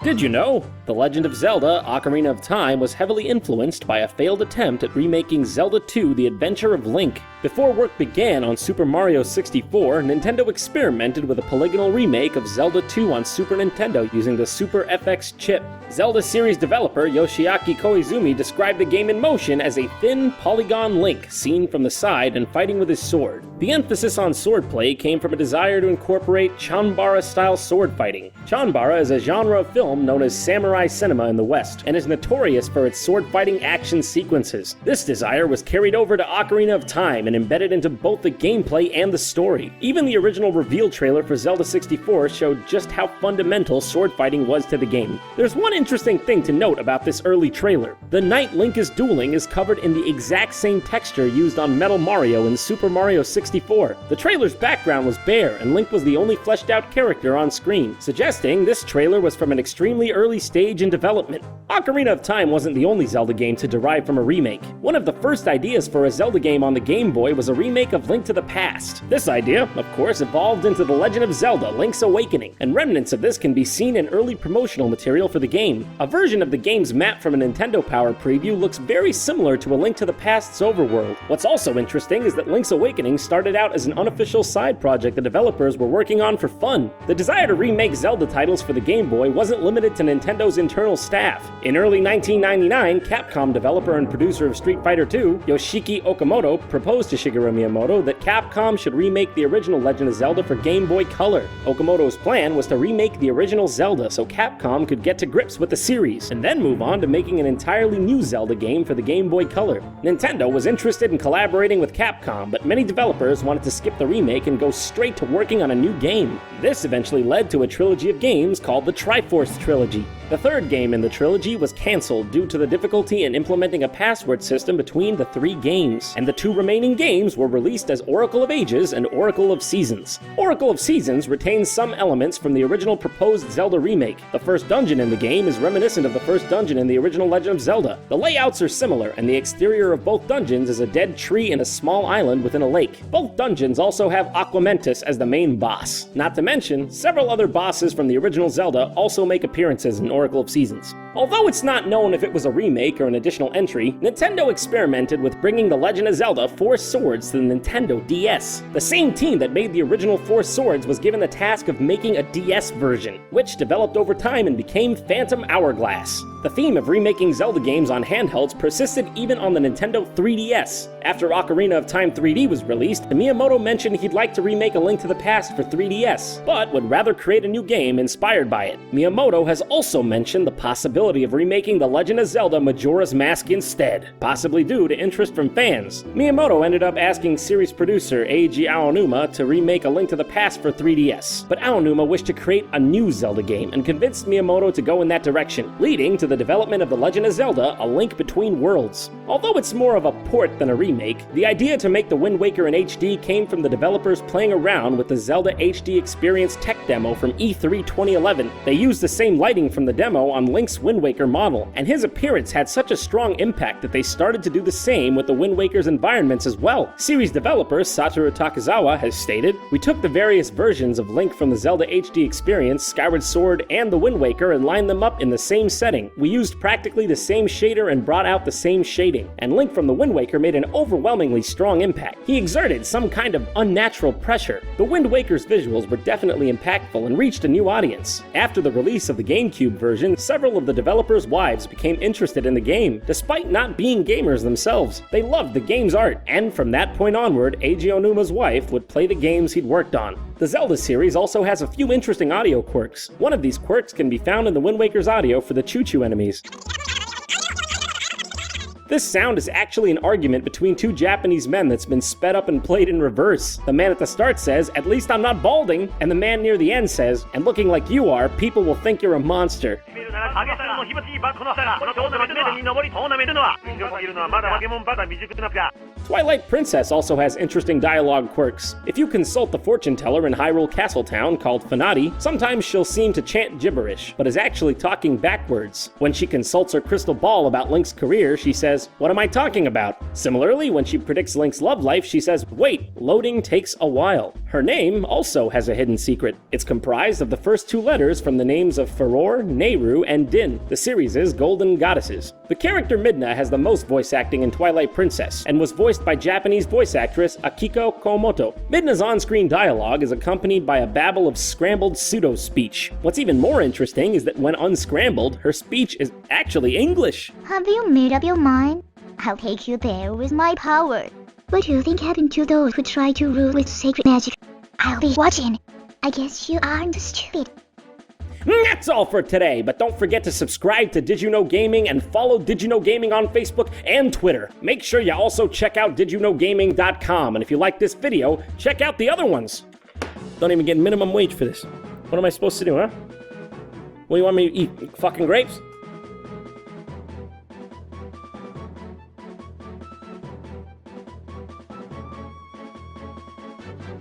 Did you know? The Legend of Zelda: Ocarina of Time was heavily influenced by a failed attempt at remaking Zelda 2: The Adventure of Link. Before work began on Super Mario 64, Nintendo experimented with a polygonal remake of Zelda 2 on Super Nintendo using the Super FX chip. Zelda series developer Yoshiaki Koizumi described the game in motion as a thin, polygon Link seen from the side and fighting with his sword. The emphasis on swordplay came from a desire to incorporate Chanbara-style sword fighting. Chanbara is a genre of film known as samurai cinema in the West, and is notorious for its sword-fighting action sequences. This desire was carried over to Ocarina of Time and embedded into both the gameplay and the story. Even the original reveal trailer for Zelda 64 showed just how fundamental sword fighting was to the game. There's one interesting thing to note about this early trailer. The knight Link is dueling is covered in the exact same texture used on Metal Mario in Super Mario 64. The trailer's background was bare, and Link was the only fleshed out character on screen, suggesting this trailer was from an extremely early stage in development. Ocarina of Time wasn't the only Zelda game to derive from a remake. One of the first ideas for a Zelda game on the Game Boy was a remake of Link to the Past. This idea, of course, evolved into The Legend of Zelda: Link's Awakening, and remnants of this can be seen in early promotional material for the game. A version of the game's map from a Nintendo Power preview looks very similar to A Link to the Past's overworld. What's also interesting is that Link's Awakening started out as an unofficial side project the developers were working on for fun. The desire to remake Zelda titles for the Game Boy wasn't limited to Nintendo's internal staff. In early 1999, Capcom developer and producer of Street Fighter II, Yoshiki Okamoto, proposed to Shigeru Miyamoto that Capcom should remake the original Legend of Zelda for Game Boy Color. Okamoto's plan was to remake the original Zelda so Capcom could get to grips with the series, and then move on to making an entirely new Zelda game for the Game Boy Color. Nintendo was interested in collaborating with Capcom, but many developers wanted to skip the remake and go straight to working on a new game. This eventually led to a trilogy of games called the Triforce Trilogy. The third game in the trilogy was cancelled due to the difficulty in implementing a password system between the three games, and the two remaining games were released as Oracle of Ages and Oracle of Seasons. Oracle of Seasons retains some elements from the original proposed Zelda remake. The first dungeon in the game is reminiscent of the first dungeon in the original Legend of Zelda. The layouts are similar, and the exterior of both dungeons is a dead tree and a small island within a lake. Both dungeons also have Aquamentus as the main boss. Not to mention, several other bosses from the original Zelda also make appearances in Oracle of Seasons. Although it's not known if it was a remake or an additional entry, Nintendo experimented with bringing The Legend of Zelda: Four Swords to the Nintendo DS. The same team that made the original Four Swords was given the task of making a DS version, which developed over time and became Phantom Hourglass. The theme of remaking Zelda games on handhelds persisted even on the Nintendo 3DS. After Ocarina of Time 3D was released, Miyamoto mentioned he'd like to remake A Link to the Past for 3DS, but would rather create a new game inspired by it. Miyamoto has also mentioned the possibility of remaking The Legend of Zelda: Majora's Mask instead, possibly due to interest from fans. Miyamoto ended up asking series producer Eiji Aonuma to remake A Link to the Past for 3DS, but Aonuma wished to create a new Zelda game and convinced Miyamoto to go in that direction, leading to the development of The Legend of Zelda: A Link Between Worlds. Although it's more of a port than a remake, the idea to make the Wind Waker in HD came from the developers playing around with the Zelda HD Experience tech demo from E3 2011. They used the same lighting from the demo on Link's Wind Waker model, and his appearance had such a strong impact that they started to do the same with the Wind Waker's environments as well. Series developer Satoru Takizawa has stated, "We took the various versions of Link from the Zelda HD Experience, Skyward Sword, and the Wind Waker and lined them up in the same setting. We used practically the same shader and brought out the same shading, and Link from the Wind Waker made an overwhelmingly strong impact. He exerted some kind of unnatural pressure. The Wind Waker's visuals were definitely impactful and reached a new audience." After the release of the GameCube version, several of the developers' wives became interested in the game, despite not being gamers themselves. They loved the game's art, and from that point onward, Eiji Onuma's wife would play the games he'd worked on. The Zelda series also has a few interesting audio quirks. One of these quirks can be found in the Wind Waker's audio for the Choo-Choo enemies. This sound is actually an argument between two Japanese men that's been sped up and played in reverse. The man at the start says, "At least I'm not balding," and the man near the end says, "And looking like you are, people will think you're a monster." の火鉢バックのこのトーナメントに上りトーナメントのは強すぎるのはまだ化け物ばかり未熟なのか Twilight Princess also has interesting dialogue quirks. If you consult the fortune teller in Hyrule Castletown called Fanati, sometimes she'll seem to chant gibberish, but is actually talking backwards. When she consults her crystal ball about Link's career, she says, "What am I talking about?" Similarly, when she predicts Link's love life, she says, "Wait, loading takes a while." Her name also has a hidden secret. It's comprised of the first two letters from the names of Farore, Nehru, and Din, the series' golden goddesses. The character Midna has the most voice acting in Twilight Princess, and was voiced by Japanese voice actress Akiko Komoto. Midna's on-screen dialogue is accompanied by a babble of scrambled pseudo-speech. What's even more interesting is that when unscrambled, her speech is actually English. Have you made up your mind? I'll take you there with my power. What do you think happened to those who try to rule with sacred magic? I'll be watching. I guess you aren't stupid. That's all for today, but don't forget to subscribe to Did You Know Gaming and follow Did You Know Gaming on Facebook and Twitter. Make sure you also check out didyouknowgaming.com, and if you like this video, check out the other ones. Don't even get minimum wage for this. What am I supposed to do, huh? What do you want me to eat? Fucking grapes?